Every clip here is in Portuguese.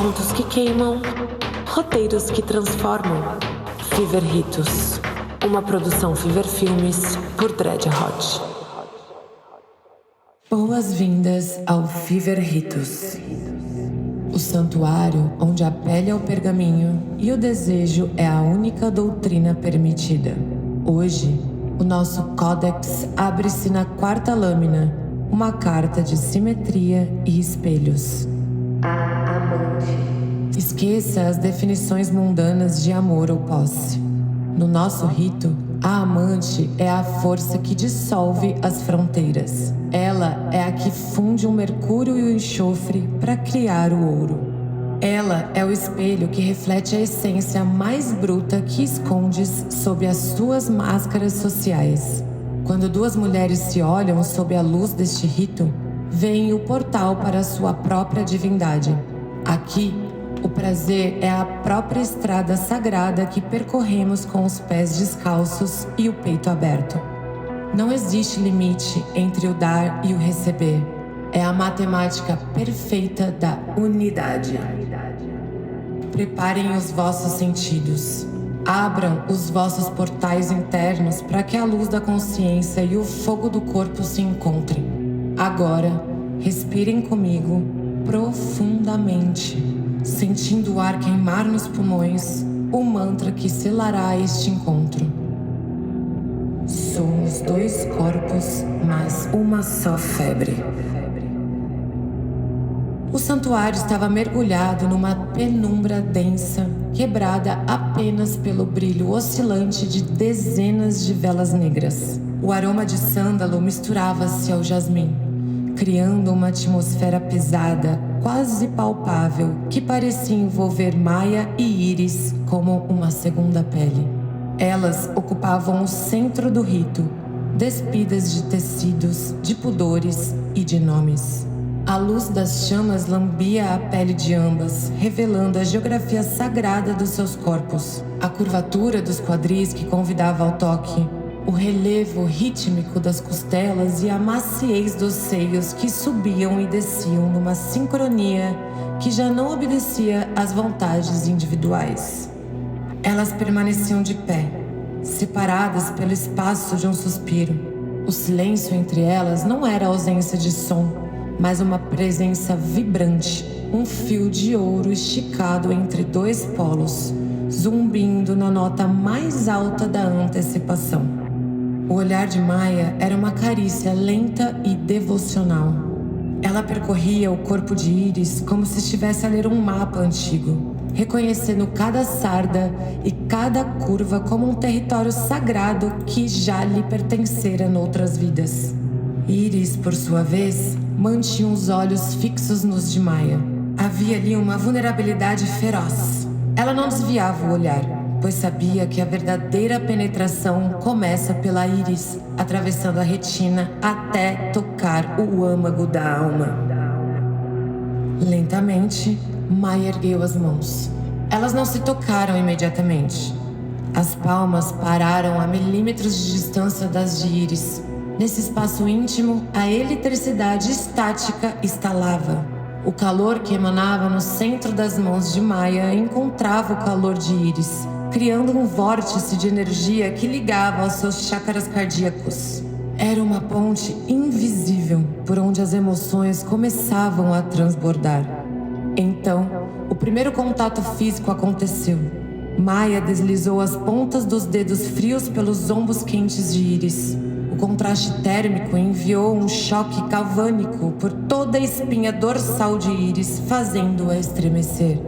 Contos que queimam, roteiros que transformam. Fever Ritos, uma produção Fever Filmes por Dread Hot. Boas-vindas ao Fever Ritos, o santuário onde a pele é o pergaminho e o desejo é a única doutrina permitida. Hoje, o nosso códex abre-se na quarta lâmina, uma carta de simetria e espelhos. A amante. Esqueça as definições mundanas de amor ou posse. No nosso rito, a amante é a força que dissolve as fronteiras. Ela é a que funde o mercúrio e o enxofre para criar o ouro. Ela é o espelho que reflete a essência mais bruta que escondes sob as suas máscaras sociais. Quando duas mulheres se olham sob a luz deste rito, vem o portal para a sua própria divindade. Aqui, o prazer é a própria estrada sagrada que percorremos com os pés descalços e o peito aberto. Não existe limite entre o dar e o receber. É a matemática perfeita da unidade. Preparem os vossos sentidos. Abram os vossos portais internos para que a luz da consciência e o fogo do corpo se encontrem. Agora, respirem comigo profundamente, sentindo o ar queimar nos pulmões, o mantra que selará este encontro. Somos dois corpos, mas uma só febre. O santuário estava mergulhado numa penumbra densa, quebrada apenas pelo brilho oscilante de dezenas de velas negras. O aroma de sândalo misturava-se ao jasmim, criando uma atmosfera pesada, quase palpável, que parecia envolver Maia e Iris como uma segunda pele. Elas ocupavam o centro do rito, despidas de tecidos, de pudores e de nomes. A luz das chamas lambia a pele de ambas, revelando a geografia sagrada dos seus corpos, a curvatura dos quadris que convidava ao toque, o relevo rítmico das costelas e a maciez dos seios que subiam e desciam numa sincronia que já não obedecia às vontades individuais. Elas permaneciam de pé, separadas pelo espaço de um suspiro. O silêncio entre elas não era ausência de som, mas uma presença vibrante, um fio de ouro esticado entre dois polos, zumbindo na nota mais alta da antecipação. O olhar de Maia era uma carícia lenta e devocional. Ela percorria o corpo de Iris como se estivesse a ler um mapa antigo, reconhecendo cada sarda e cada curva como um território sagrado que já lhe pertencera noutras vidas. Iris, por sua vez, mantinha os olhos fixos nos de Maia. Havia ali uma vulnerabilidade feroz. Ela não desviava o olhar, pois sabia que a verdadeira penetração começa pela íris, atravessando a retina até tocar o âmago da alma. Lentamente, Maia ergueu as mãos. Elas não se tocaram imediatamente. As palmas pararam a milímetros de distância das de íris. Nesse espaço íntimo, a eletricidade estática estalava. O calor que emanava no centro das mãos de Maia encontrava o calor de Iris, criando um vórtice de energia que ligava aos seus chakras cardíacos. Era uma ponte invisível por onde as emoções começavam a transbordar. Então, o primeiro contato físico aconteceu. Maia deslizou as pontas dos dedos frios pelos ombros quentes de Iris. O contraste térmico enviou um choque galvânico por toda a espinha dorsal de Iris, fazendo-a estremecer.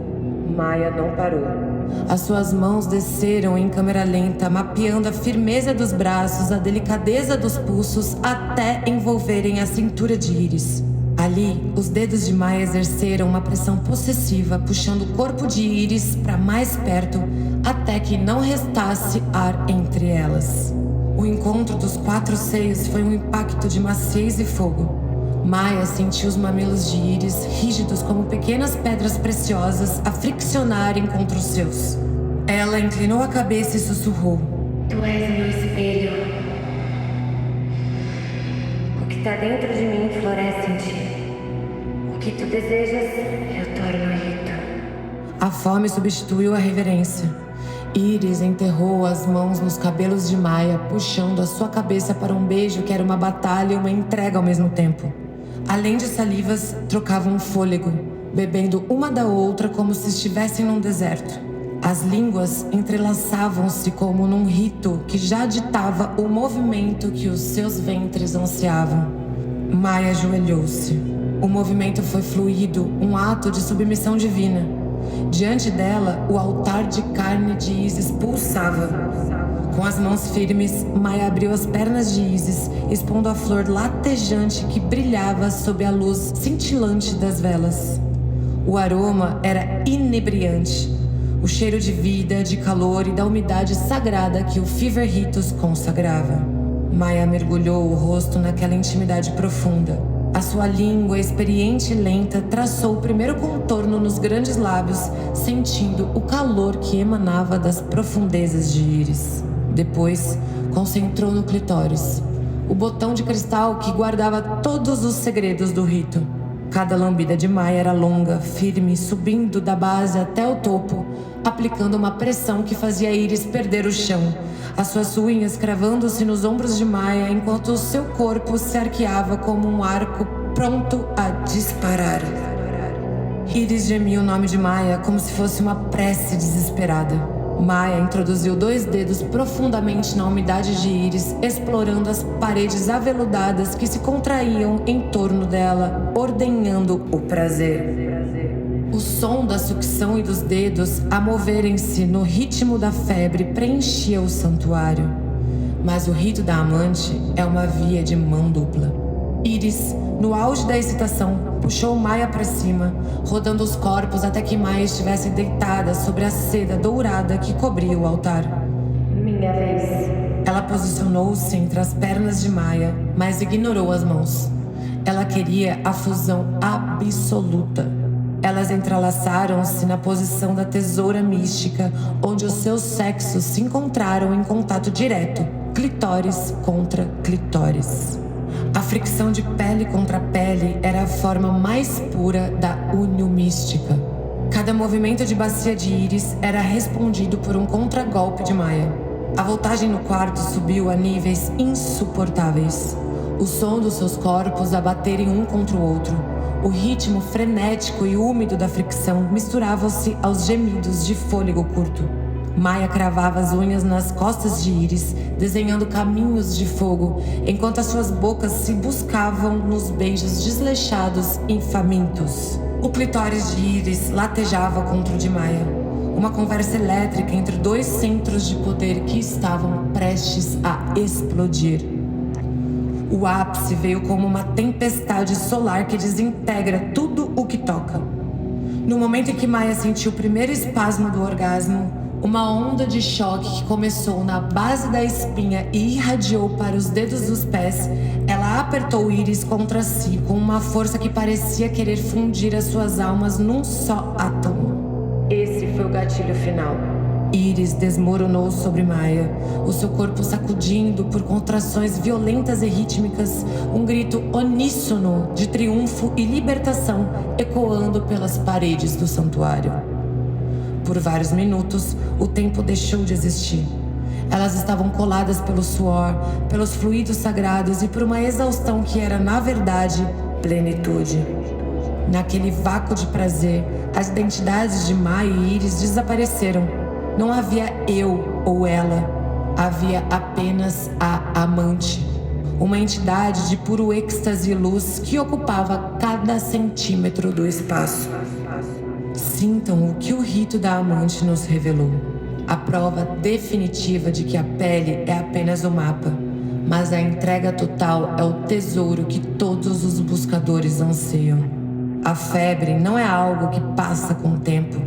Maia não parou. As suas mãos desceram em câmera lenta, mapeando a firmeza dos braços, a delicadeza dos pulsos, até envolverem a cintura de Iris. Ali, os dedos de Maia exerceram uma pressão possessiva, puxando o corpo de Iris para mais perto, até que não restasse ar entre elas. O encontro dos quatro seios foi um impacto de maciez e fogo. Maia sentiu os mamilos de Iris, rígidos como pequenas pedras preciosas, a friccionarem contra os seus. Ela inclinou a cabeça e sussurrou: Tu és meu espelho. O que está dentro de mim floresce em ti. O que tu desejas, eu torno rito. A fome substituiu a reverência. Íris enterrou as mãos nos cabelos de Maia, puxando a sua cabeça para um beijo que era uma batalha e uma entrega ao mesmo tempo. Além de salivas, trocavam fôlego, bebendo uma da outra como se estivessem num deserto. As línguas entrelaçavam-se como num rito que já ditava o movimento que os seus ventres ansiavam. Maia ajoelhou-se. O movimento foi fluido, um ato de submissão divina. Diante dela, o altar de carne de Ísis pulsava. Com as mãos firmes, Maia abriu as pernas de Ísis, expondo a flor latejante que brilhava sob a luz cintilante das velas. O aroma era inebriante. O cheiro de vida, de calor e da umidade sagrada que o Fever Ritus consagrava. Maia mergulhou o rosto naquela intimidade profunda. A sua língua experiente e lenta traçou o primeiro contorno nos grandes lábios, sentindo o calor que emanava das profundezas de Íris. Depois, concentrou no clitóris, o botão de cristal que guardava todos os segredos do rito. Cada lambida de Maia era longa, firme, subindo da base até o topo, aplicando uma pressão que fazia Íris perder o chão, as suas unhas cravando-se nos ombros de Maia enquanto o seu corpo se arqueava como um arco pronto a disparar. Íris gemia o nome de Maia como se fosse uma prece desesperada. Maia introduziu 2 dedos profundamente na umidade de Íris, explorando as paredes aveludadas que se contraíam em torno dela, ordenhando o prazer. O som da sucção e dos dedos a moverem-se no ritmo da febre preenchia o santuário. Mas o rito da amante é uma via de mão dupla. Íris, no auge da excitação, puxou Maia para cima, rodando os corpos até que Maia estivesse deitada sobre a seda dourada que cobria o altar. Minha vez. Ela posicionou-se entre as pernas de Maia, mas ignorou as mãos. Ela queria a fusão absoluta. Elas entrelaçaram-se na posição da tesoura mística, onde os seus sexos se encontraram em contato direto, clitóris contra clitóris. A fricção de pele contra pele era a forma mais pura da únio mística. Cada movimento de bacia de Íris era respondido por um contragolpe de Maia. A voltagem no quarto subiu a níveis insuportáveis. O som dos seus corpos a baterem um contra o outro. O ritmo frenético e úmido da fricção misturava-se aos gemidos de fôlego curto. Maia cravava as unhas nas costas de Íris, desenhando caminhos de fogo, enquanto as suas bocas se buscavam nos beijos desleixados e famintos. O clitóris de Íris latejava contra o de Maia, uma conversa elétrica entre 2 centros de poder que estavam prestes a explodir. O ápice veio como uma tempestade solar que desintegra tudo o que toca. No momento em que Maia sentiu o primeiro espasmo do orgasmo, uma onda de choque que começou na base da espinha e irradiou para os dedos dos pés, ela apertou Íris contra si com uma força que parecia querer fundir as suas almas num só átomo. Esse foi o gatilho final. Íris desmoronou sobre Maia, o seu corpo sacudindo por contrações violentas e rítmicas, um grito uníssono de triunfo e libertação ecoando pelas paredes do santuário. Por vários minutos, o tempo deixou de existir. Elas estavam coladas pelo suor, pelos fluidos sagrados e por uma exaustão que era, na verdade, plenitude. Naquele vácuo de prazer, as identidades de Maia e Íris desapareceram. Não havia eu ou ela, havia apenas a amante. Uma entidade de puro êxtase e luz que ocupava cada centímetro do espaço. Sintam o que o rito da amante nos revelou. A prova definitiva de que a pele é apenas o mapa, mas a entrega total é o tesouro que todos os buscadores anseiam. A febre não é algo que passa com o tempo,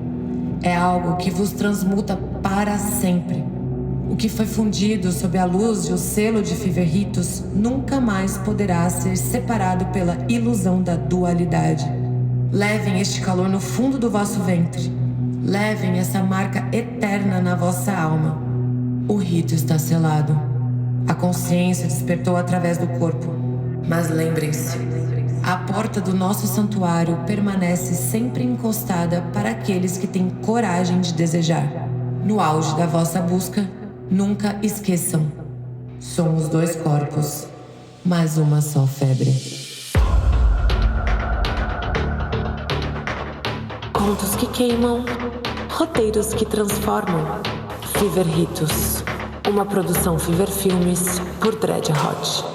é algo que vos transmuta para sempre. O que foi fundido sob a luz e o selo de Fever Ritus nunca mais poderá ser separado pela ilusão da dualidade. Levem este calor no fundo do vosso ventre. Levem essa marca eterna na vossa alma. O rito está selado. A consciência despertou através do corpo. Mas lembrem-se, a porta do nosso santuário permanece sempre encostada para aqueles que têm coragem de desejar. No auge da vossa busca, nunca esqueçam: somos 2 corpos, mas uma só febre. Contos que queimam, roteiros que transformam. Fever Ritos, uma produção Fever Filmes por Dread Hot.